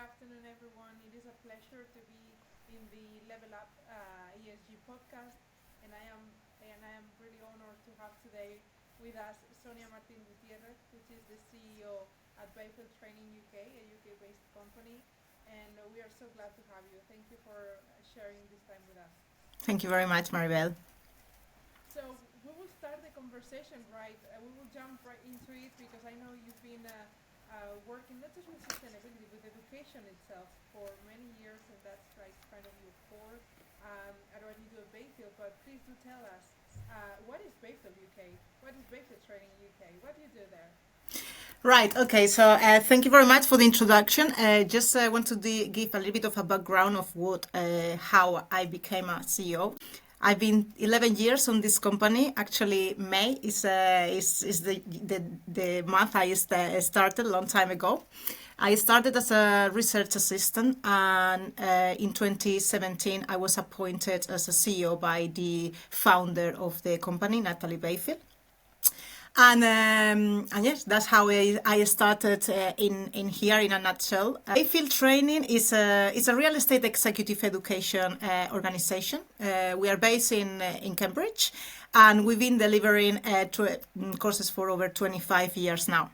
afternoon, everyone. It is a pleasure to be in the Level Up ESG podcast, and I am really honored to have today with us Sonia Gutierrez, which is the CEO at Bayfield Training UK, a UK-based company, and we are so glad to have you. Thank you for sharing this time with us. Thank you very much, Maribel. So we will start the conversation, right? We will jump right into it because I know you've been working not just with sustainability, with education itself for many years, and that's like kind of your core. I don't need to do a Bayfield, but please do tell us what is Bayfield UK? What is Bayfield Training UK? What do you do there? Right, okay, so thank you very much for the introduction. Just want to give a little bit of a background of how I became a CEO. I've been 11 years on this company. Actually, May is the month I started a long time ago. I started as a research assistant, and in 2017 I was appointed as a CEO by the founder of the company, Natalie Bayfield. And yes, that's how I started in here in a nutshell. Bayfield Training is a real estate executive education organization. We are based in Cambridge, and we've been delivering courses for over 25 years now.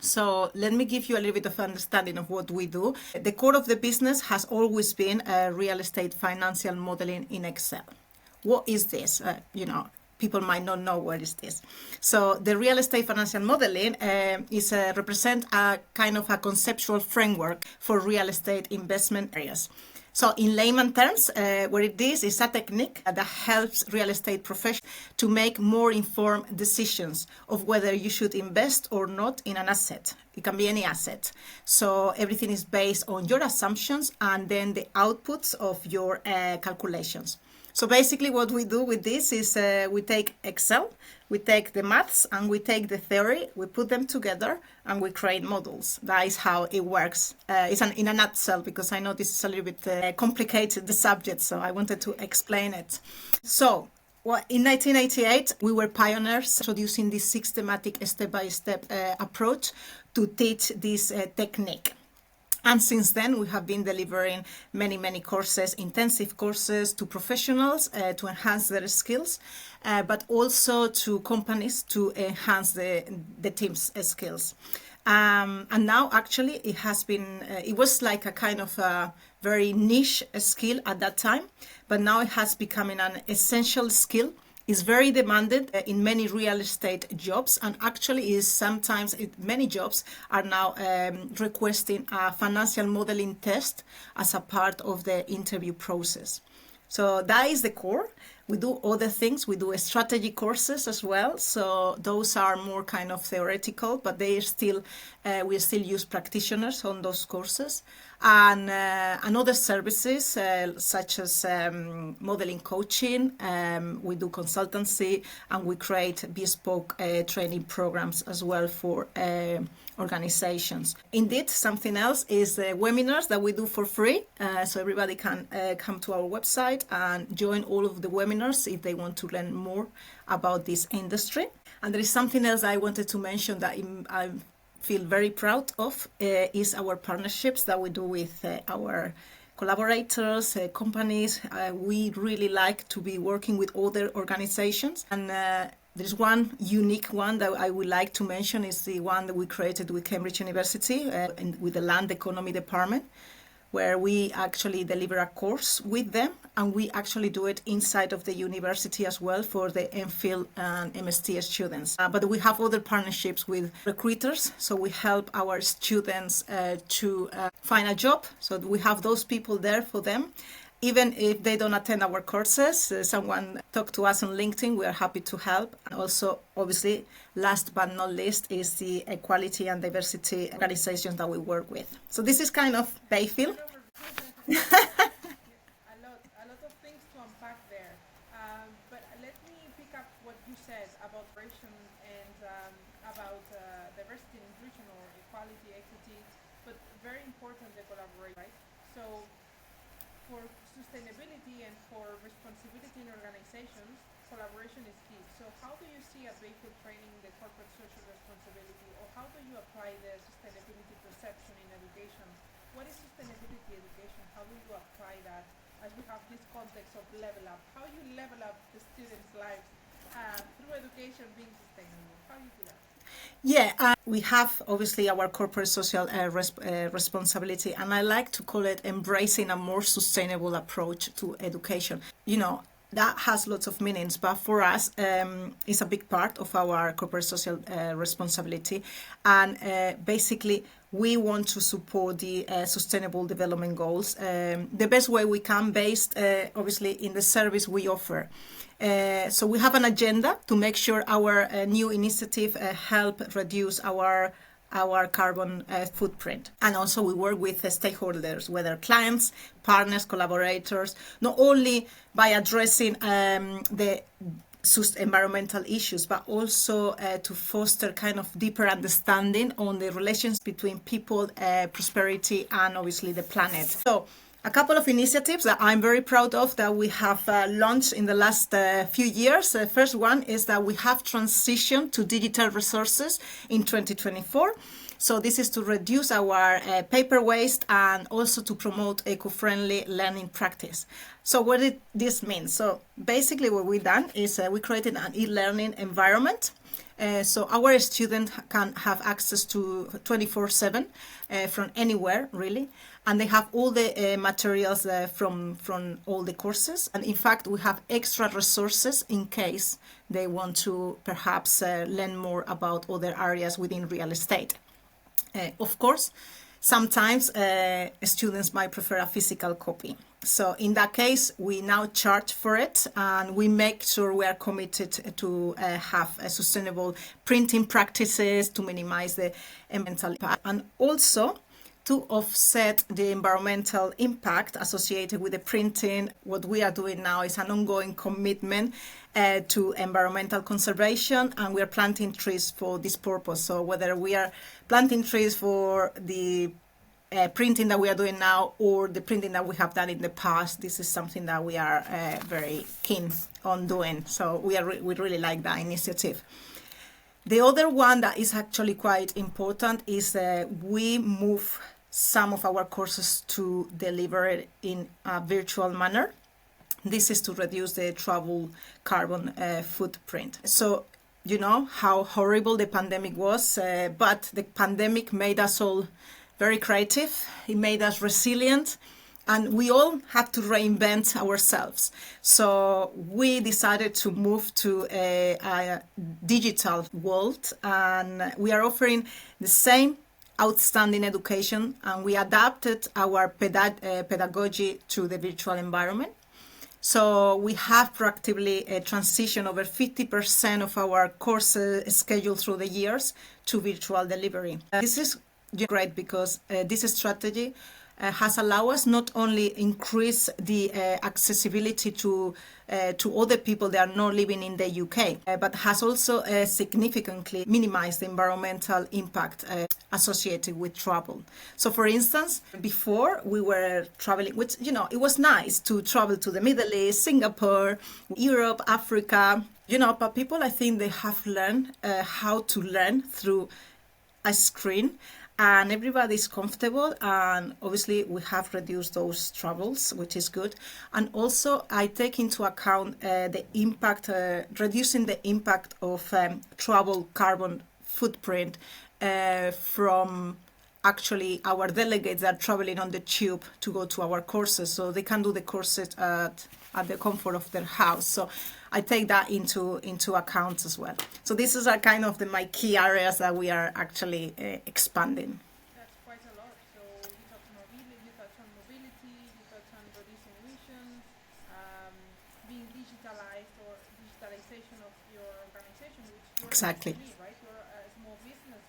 So let me give you a little bit of understanding of what we do. The core of the business has always been real estate financial modeling in Excel. What is this? People might not know what is this. So the real estate financial modeling represent a kind of a conceptual framework for real estate investment areas. So in layman terms, what it is a technique that helps real estate professionals to make more informed decisions of whether you should invest or not in an asset. It can be any asset. So everything is based on your assumptions and then the outputs of your calculations. So basically what we do with this is we take Excel, we take the maths, and we take the theory, we put them together, and we create models. That is how it works. It's in a nutshell, because I know this is a little bit complicated, the subject, so I wanted to explain it. So, in 1988, we were pioneers introducing this systematic step-by-step approach to teach this technique. And since then, we have been delivering many courses, intensive courses to professionals to enhance their skills, but also to companies to enhance the team's skills. And now, actually, it was like a kind of a very niche skill at that time, but now it has become an essential skill. Is very demanded in many real estate jobs, and actually is sometimes many jobs are now requesting a financial modeling test as a part of the interview process. So that is the core. We do other things. We do strategy courses as well. So those are more kind of theoretical, but we still use practitioners on those courses. And other services such as modeling coaching. We do consultancy, and we create bespoke training programs as well for organizations. Indeed, something else is webinars that we do for free. So everybody can come to our website and join all of the webinars if they want to learn more about this industry. And there is something else I wanted to mention that I feel very proud of is our partnerships that we do with our collaborators, companies. We really like to be working with other organizations, and there's one unique one that I would like to mention is the one that we created with Cambridge University and with the Land Economy Department, where we actually deliver a course with them, and we actually do it inside of the university as well for the MPhil and MST students. But we have other partnerships with recruiters, so we help our students to find a job. So we have those people there for them. Even if they don't attend our courses, someone talk to us on LinkedIn, we are happy to help. And also, obviously, last but not least, is the equality and diversity organizations that we work with. So this is kind of Bayfield. a lot of things to unpack there. But let me pick up what you said about operation and about diversity and inclusion or equality, equity, but very important the collaboration, right? So for sustainability and for responsibility in organizations, collaboration is key. So how do you see at Bayfield Training the corporate social responsibility, or how do you apply the sustainability perception in education What is sustainability education? How do you apply that as we have this context of level up? How you level up the students' lives through education being sustainable? How do you do that? Yeah, we have obviously our corporate social responsibility, and I like to call it embracing a more sustainable approach to education. That has lots of meanings, but for us, it's a big part of our corporate social responsibility. And basically, we want to support the sustainable development goals the best way we can, based obviously in the service we offer. So we have an agenda to make sure our new initiative help reduce our carbon footprint. And also we work with stakeholders, whether clients, partners, collaborators, not only by addressing the environmental issues, but also to foster kind of deeper understanding on the relations between people, prosperity, and obviously the planet. So a couple of initiatives that I'm very proud of that we have launched in the last few years. The first one is that we have transitioned to digital resources in 2024. So this is to reduce our paper waste and also to promote eco-friendly learning practice. So what did this mean? So basically what we've done is we created an e-learning environment. So our students can have access to 24/7 from anywhere, really. And they have all the materials from all the courses. And in fact, we have extra resources in case they want to perhaps learn more about other areas within real estate. Of course, sometimes students might prefer a physical copy. So in that case, we now charge for it, and we make sure we are committed to have sustainable printing practices to minimize the environmental impact, and also to offset the environmental impact associated with the printing. What we are doing now is an ongoing commitment to environmental conservation, and we are planting trees for this purpose. So whether we are planting trees for the printing that we are doing now or the printing that we have done in the past, this is something that we are very keen on doing. So we really like that initiative. The other one that is actually quite important is we move some of our courses to deliver it in a virtual manner. This is to reduce the travel carbon footprint. So you know how horrible the pandemic was, but the pandemic made us all very creative. It made us resilient, and we all had to reinvent ourselves. So we decided to move to a digital world, and we are offering the same outstanding education, and we adapted our pedagogy to the virtual environment. So we have proactively transitioned over 50% of our courses scheduled through the years to virtual delivery. This is great because this strategy has allowed us not only increase the accessibility to other people that are not living in the UK, but has also significantly minimized the environmental impact associated with travel. So for instance, before we were traveling, which, you know, it was nice to travel to the Middle East, Singapore, Europe, Africa, you know, but people, I think they have learned how to learn through a screen, and everybody's comfortable, and obviously we have reduced those travels, which is good. And also I take into account the impact, reducing the impact of travel carbon footprint from actually our delegates that are traveling on the tube to go to our courses, so they can do the courses at the comfort of their house. So I take that into account as well. So these are kind of my key areas that we are actually expanding. That's quite a lot. So you touch on mobility, you touch on reducing emissions, being digitalized, or digitalization of your organization, which you're Exactly. right? You're a small business,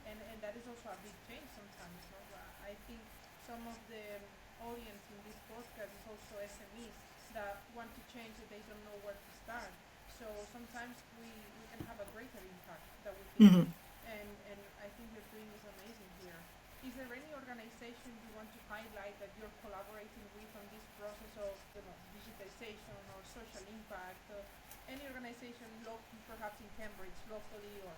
and that is also a big change sometimes. No? I think some of the audience in this podcast is also SMEs that want to change, that they don't know where to start. So sometimes we can have a greater impact than we think. Mhm. And I think you're doing is amazing here. Is there any organization you want to highlight that you're collaborating with on this process of, you know, digitization or social impact? Any organization, perhaps in Cambridge, locally, or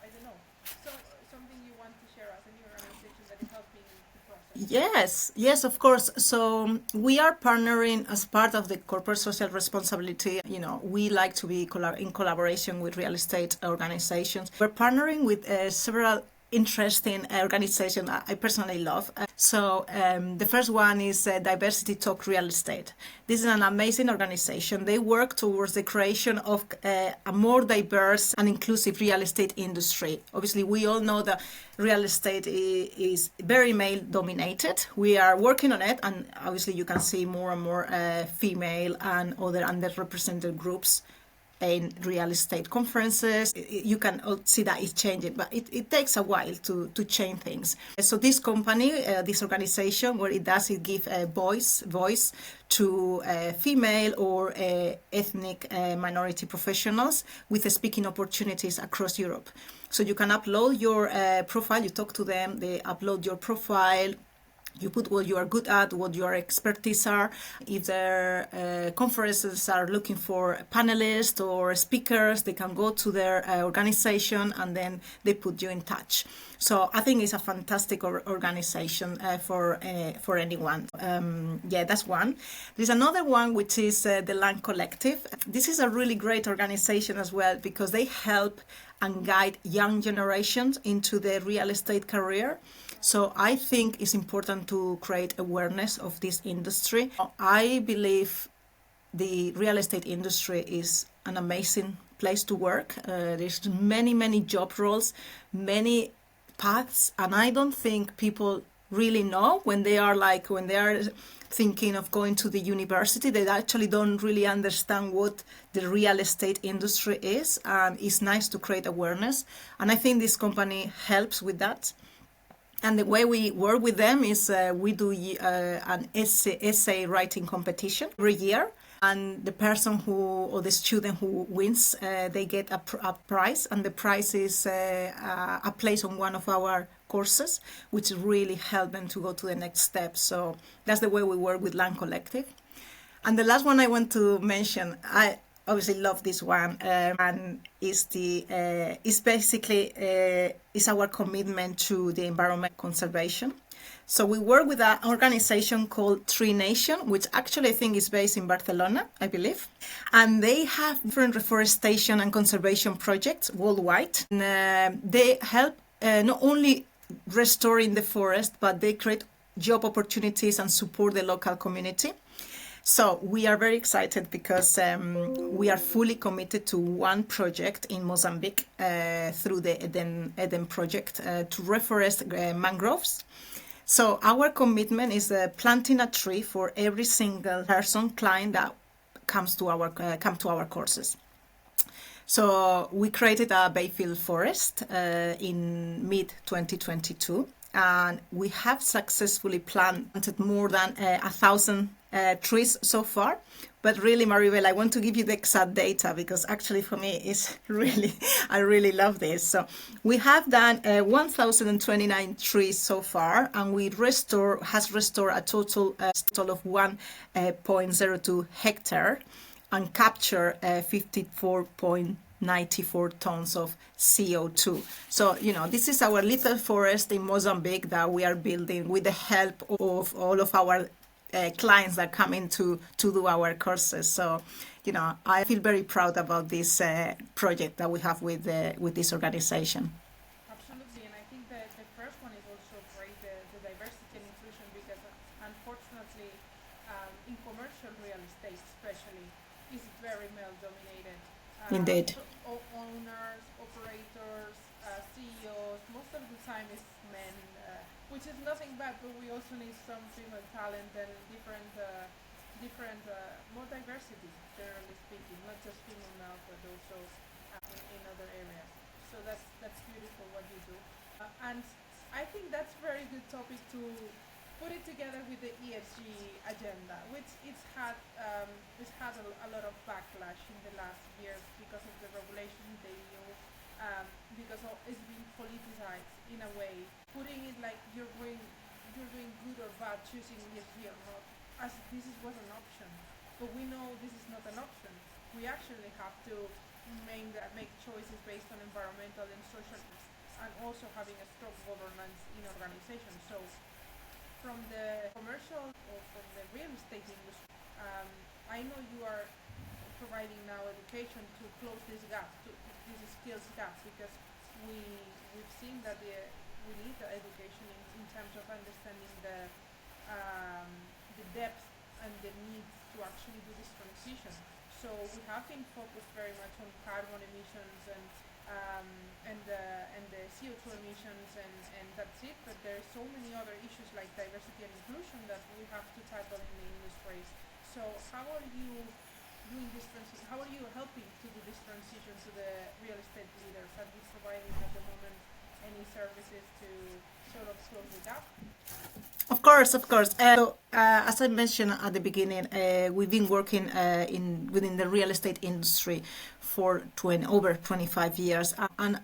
I don't know. So something you want to share as any organization that is helping the process? Yes, yes, of course. So we are partnering as part of the corporate social responsibility. We like to be in collaboration with real estate organizations. We're partnering with several interesting organizations I personally love. The first one is Diversity Talk Real Estate. This is an amazing organization. They work towards the creation of a more diverse and inclusive real estate industry. Obviously, we all know that real estate is very male dominated. We are working on it, and obviously you can see more and more female and other underrepresented groups in real estate conferences. You can see that it's changing, but it takes a while to change things. So this company, this organization, what it does, it gives a voice to female or ethnic minority professionals with speaking opportunities across Europe. So you can upload your profile, you talk to them, they upload your profile, you put what you are good at, what your expertise are. If their conferences are looking for panelists or speakers, they can go to their organization and then they put you in touch. So I think it's a fantastic organization for anyone. That's one. There's another one which is the Land Collective. This is a really great organization as well because they help and guide young generations into the real estate career. So I think it's important to create awareness of this industry. I believe the real estate industry is an amazing place to work. There's many job roles, many paths, and I don't think people really know when they are thinking of going to the university. They actually don't really understand what the real estate industry is, and it's nice to create awareness. And I think this company helps with that. And the way we work with them is we do an essay writing competition every year. And the person or the student who wins, they get a prize. And the prize is a place on one of our courses, which really help them to go to the next step. So that's the way we work with Land Collective. And the last one I want to mention, I obviously love this one, and is our commitment to the environment conservation. So we work with an organization called Tree Nation, which actually I think is based in Barcelona, I believe. And they have different reforestation and conservation projects worldwide. And, they help not only restoring the forest, but they create job opportunities and support the local community. So we are very excited because we are fully committed to one project in Mozambique through the Eden project to reforest mangroves. So our commitment is planting a tree for every single client that come to our courses. So we created a Bayfield forest in mid-2022, and we have successfully planted more than 1,000 trees so far. But really, Maribel, I want to give you the exact data because actually for me it's I really love this. So we have done 1,029 trees so far, and we has restored a total of 1.02 hectare and capture 54.94 tons of CO2. So, this is our little forest in Mozambique that we are building with the help of all of our clients that come in to do our courses. So, I feel very proud about this project that we have with this organization. Absolutely, and I think that the first one is also great, the diversity and inclusion, because unfortunately, in commercial real estate especially, is very male dominated. Indeed. Owners, operators, CEOs, most of the time is men, which is nothing bad, but we also need some female talent and different, more diversity, generally speaking, not just female now, but also in other areas. So that's beautiful what you do, and I think that's a very good topic to put it together with the ESG agenda, which it's had a lot of backlash in the last years because of the regulation in the EU, because it's been politicized in a way, putting it like you're doing good or bad, choosing ESG or not, as was an option. But we know this is not an option. We actually have to make choices based on environmental and social, and also having a strong governance in organizations. So from the commercial or from the real estate industry. I know you are providing now education to close this gap, to these skills gaps, because we've seen that we need the education in terms of understanding the depth and the need to actually do this transition. So we have been focused very much on carbon emissions and the CO2 emissions and that's it. But there are so many other issues like diversity and inclusion that we have to tackle in the industries. So how are you doing this transition? How are you helping to do this transition to the real estate leaders? Are you providing at the moment any services to sort of close the gap? Of course, of course. As I mentioned at the beginning, we've been working within the real estate industry for over 25 years. And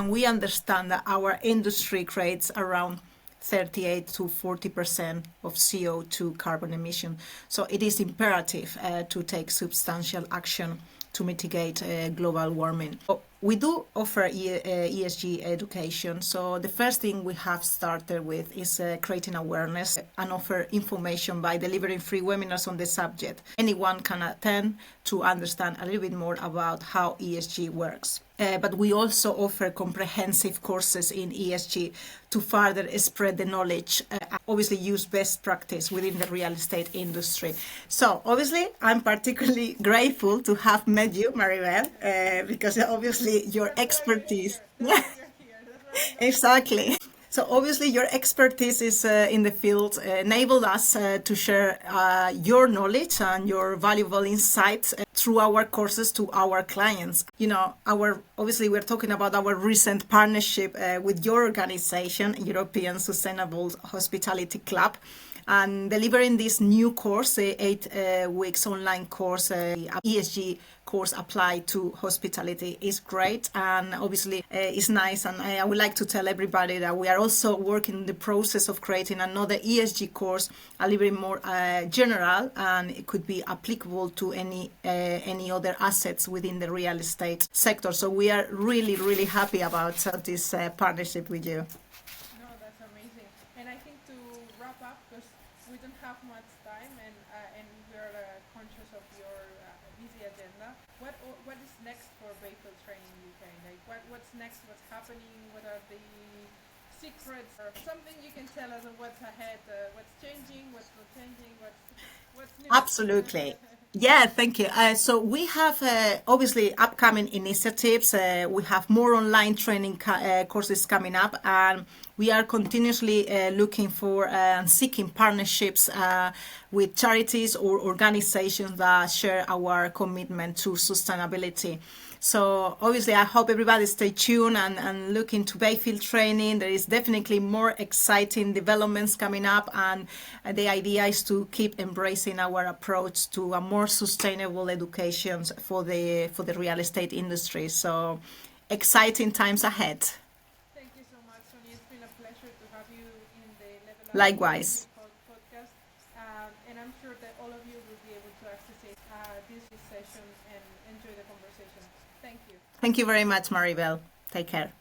we understand that our industry creates around 38 to 40% of CO2 carbon emission. So it is imperative to take substantial action to mitigate global warming. We do offer ESG education. So the first thing we have started with is creating awareness and offer information by delivering free webinars on the subject. Anyone can attend to understand a little bit more about how ESG works. But we also offer comprehensive courses in ESG to further spread the knowledge, obviously use best practice within the real estate industry. So obviously I'm particularly grateful to have met you, Maribel, because obviously your expertise. Exactly. So obviously your expertise is in the field enabled us to share your knowledge and your valuable insights through our courses to our clients. You know, obviously we're talking about our recent partnership with your organization, European Sustainable Hospitality Club, and delivering this new course, 8 weeks online course, ESG course applied to hospitality is great, and obviously it's nice. And I would like to tell everybody that we are also working in the process of creating another ESG course, a little bit more general, and it could be applicable to any other assets within the real estate sector. So we are really, really happy about this partnership with you. No, that's amazing. And I think to wrap up, because we don't have much time and we're conscious of your busy agenda, what is next for Bayfield Training UK? Like what's next? What's happening? What are the secrets or something you can tell us of what's ahead? What's changing? What's not changing? What's new? Absolutely. Yeah, thank you. So we have obviously upcoming initiatives. We have more online training courses coming up, and we are continuously looking for and seeking partnerships with charities or organizations that share our commitment to sustainability. So obviously, I hope everybody stay tuned and look into Bayfield Training. There is definitely more exciting developments coming up, and the idea is to keep embracing our approach to a more sustainable education for the real estate industry. So exciting times ahead. Thank you so much, Sonia. It's been a pleasure to have you in the Level Up Likewise. podcast. And I'm sure that all of you will be able to access this session and enjoy the conversation. Thank you. Thank you very much, Maribel. Take care.